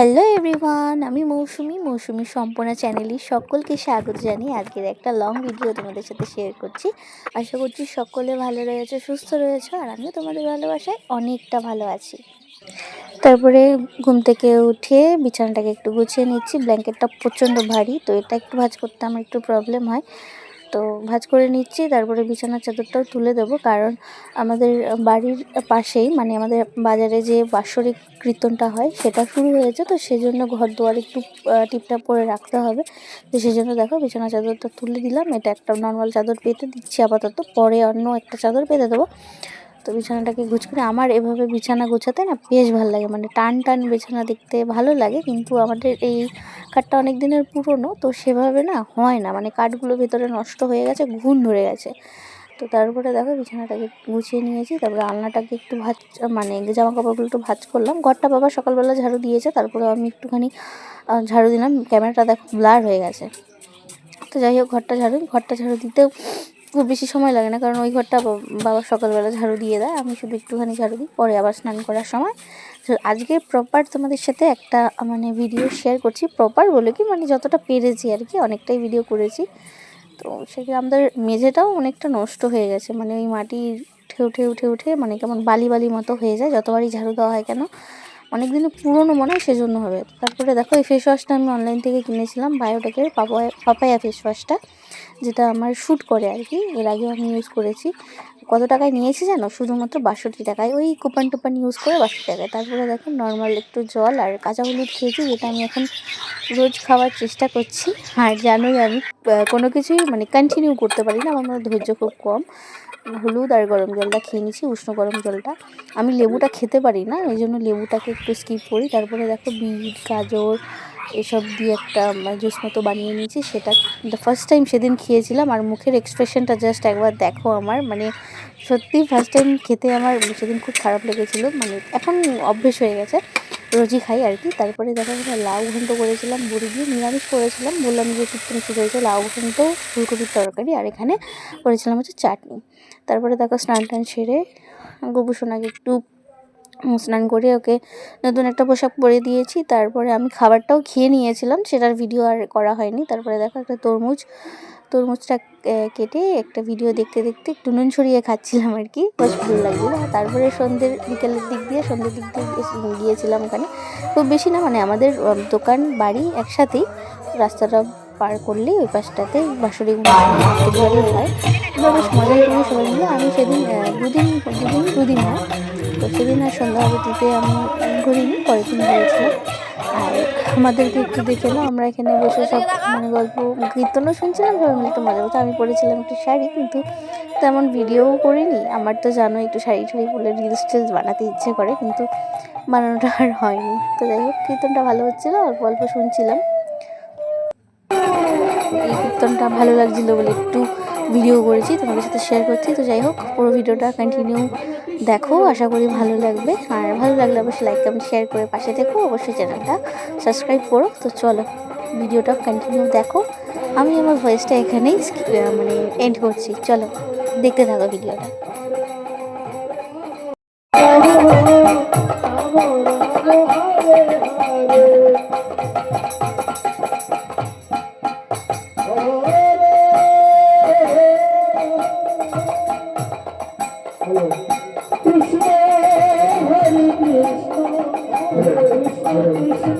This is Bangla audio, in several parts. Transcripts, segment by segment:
হ্যালো এভরিওয়ান, আমি মৌসুমি সম্পূর্ণ চ্যানেলে সকলকে স্বাগত জানিয়ে আজকের একটা লং ভিডিও তোমাদের সাথে শেয়ার করছি। আশা করছি সকলে ভালো রয়েছে, সুস্থ রয়েছে, আর আমিও তোমাদের ভালোবাসায় অনেকটা ভালো আছি। তারপরে ঘুম থেকে উঠে বিছানাটাকে একটু গুছিয়ে নিচ্ছি। ব্ল্যাঙ্কেটটা প্রচণ্ড ভারী, তো এটা একটু ভাঁজ করতে আমার একটু প্রবলেম হয়, তো ভাঁজ করে নিচ্ছি। তারপরে বিছানার চাদরটাও তুলে দেবো, কারণ আমাদের বাড়ির পাশেই মানে আমাদের বাজারে যে বাৎসরিক কীর্তনটা হয় সেটা শুরু হয়েছে, তো সেজন্য ঘর দুয়ার একটু টিপটাপ করে রাখতে হবে। তো সেই জন্য দেখো বিছানা চাদরটা তুলে দিলাম। এটা একটা নর্মাল চাদর পেতে দিচ্ছি আপাতত, পরে অন্য একটা চাদর পেতে দেবো। তো বিছানাটাকে করে আমার এভাবে বিছানা গোছাতে না বেশ ভালো লাগে, মানে টান টান বিছানা দেখতে ভালো লাগে। কিন্তু আমাদের এই কাঠটা অনেক দিনের পুরনো, তো সেভাবে না হয় না, মানে কাঠগুলো ভেতরে নষ্ট হয়ে গেছে, ঘুণ ধরে গেছে। তো তারপরে দেখো বিছানাটাকে গুছিয়ে নিয়েছি। তারপরে আলনাটাকে একটু মানে জামা কাপড়গুলো একটু ভাঁজ করলাম। ঘরটা বাবা সকালবেলা ঝাড়ু দিয়েছে, তারপরে আমি একটুখানি ঝাড়ু দিলাম। ক্যামেরাটা দেখো ব্লার হয়ে গেছে। তো যাই হোক, ঘরটা ঝাড়ু দিতেও খুব বেশি সময় লাগে না, কারণ ওই ঘরটা বাবা সকালবেলা ঝাড়ু দিয়ে দেয়, আমি শুধু একটুখানি ঝাড়ু দিই, পরে আবার স্নান করার সময়। তো আজকে প্রপার তোমাদের সাথে একটা মানে ভিডিও শেয়ার করছি। প্রপার বলে কি, মানে যতটা পেরেছি আর কি, অনেকটাই ভিডিও করেছি। তো সেখানে আমাদের মেঝেটাও অনেকটা নষ্ট হয়ে গেছে, মানে ওই মাটি উঠে মানে কেমন বালি মতো হয়ে যায় যতবারই ঝাড়ু দেওয়া হয় কেন। অনেক দিনের পুরনো মনে হয়, সেজন্য হবে। তারপরে দেখো এই ফেস ওয়াশটা আমি অনলাইন থেকে কিনেছিলাম, বায়োটেকের পাপায়া ফেস ওয়াশটা, যেটা আমার শ্যুট করে আর কি। এর আগেও আমি ইউজ করেছি। কত টাকায় নিয়েছি জানো? শুধুমাত্র 62 টাকায়, ওই কুপন টুপন ইউজ করে 62 টাকায়। তারপরে দেখো নর্মাল একটু জল আর কাঁচা হলুদ খেয়েছি, যেটা আমি এখন রোজ খাওয়ার চেষ্টা করছি। আর জানোই আমি কোনো কিছুই মানে কন্টিনিউ করতে পারি না, আমার মনে ধৈর্য খুব কম। হলুদ আর গরম জলটা খেয়ে নিচ্ছি, উষ্ণ গরম জলটা। আমি লেবুটা খেতে পারি না, ওই জন্য লেবুটাকে একটু স্কিপ করি। তারপরে দেখো বিট গাজর এসব দিয়ে একটা জুস মতো বানিয়ে নিয়েছি, সেটা ফার্স্ট টাইম সেদিন খেয়েছিলাম। আর মুখের এক্সপ্রেশনটা জাস্ট একবার দেখো আমার, মানে সত্যি ফার্স্ট টাইম খেতে আমার সেদিন খুব খারাপ লেগেছিলো। মানে এখন অভ্যেস হয়ে গেছে, রোজই খাই আর কি। তারপরে দেখা গেলো লাউ ঘন্ট করেছিলাম বড়ি দিয়ে, নিরামিষ করেছিলাম, বললাম যে কীর্তন শুরু হয়েছে, লাউ ঘন্ট, ফুলকপির তরকারি, আর এখানে করেছিলাম হচ্ছে চাটনি। তারপরে দেখো স্নান টান সেরে গবু সোনাকে একটু স্নান করে ওকে নতুন একটা পোশাক পরে দিয়েছি। তারপরে আমি খাবারটাও খেয়ে নিয়েছিলাম, সেটার ভিডিও আর করা হয়নি। তারপরে দেখো একটা তরমুজটা কেটে একটা ভিডিও দেখতে একটু নুন ছড়িয়ে খাচ্ছিলাম আর কি, বেশ ভালো লাগছিলো। তারপরে বিকেলের দিক দিয়ে গিয়েছিলাম ওখানে। খুব বেশি না, মানে আমাদের দোকান বাড়ি একসাথেই, রাস্তাটা পার করলেই ওই পাশটাতে বাঁশরি ডেলিভারি হয়। বেশ মজাই করি সবাই মিলে। আমি সেদিন দুদিন হয়, তো সেদিন আর সন্ধ্যা আরতিতে আমি ঘুরিনি, পরের দিন ঘুরেছিলাম। আর আমাদেরকে একটু দেখে নাও, আমরা এখানে বসে সব মানে গল্প কীর্তনও শুনছিলাম, সবাই মিলে একটু মজা করছি। আমি পরেছিলাম একটু শাড়ি, কিন্তু তেমন ভিডিওও করিনি। আমার তো জানোই একটু শাড়ি পরে রিলস টিলস বানাতে ইচ্ছে করে, কিন্তু বানানোটা আর হয়নি। তো যাই হোক, কীর্তনটা ভালো হচ্ছিলো, অল্প অল্প শুনছিলাম। এই কীর্তনটা ভালো লাগছিলো বলে একটু ভিডিও করেছি, তোমাদের সাথে শেয়ার করছি। তো যাই হোক, পুরো ভিডিওটা কন্টিনিউ দেখো, আশা করি ভালো লাগবে। আর ভালো লাগলে অবশ্যই লাইক কমেন্ট শেয়ার করে পাশে থেকো, অবশ্যই চ্যানেলটা সাবস্ক্রাইব করো। তো চলো ভিডিওটা কন্টিনিউ দেখো। আমি আমার ভয়েসটা এখানেই মানে এন্ড করছি। চলো দেখতে থাকো ভিডিওটা। Krishna Hare Krishna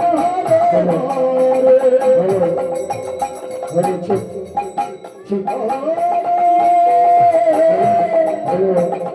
Krishna Hare Hare Hare Hare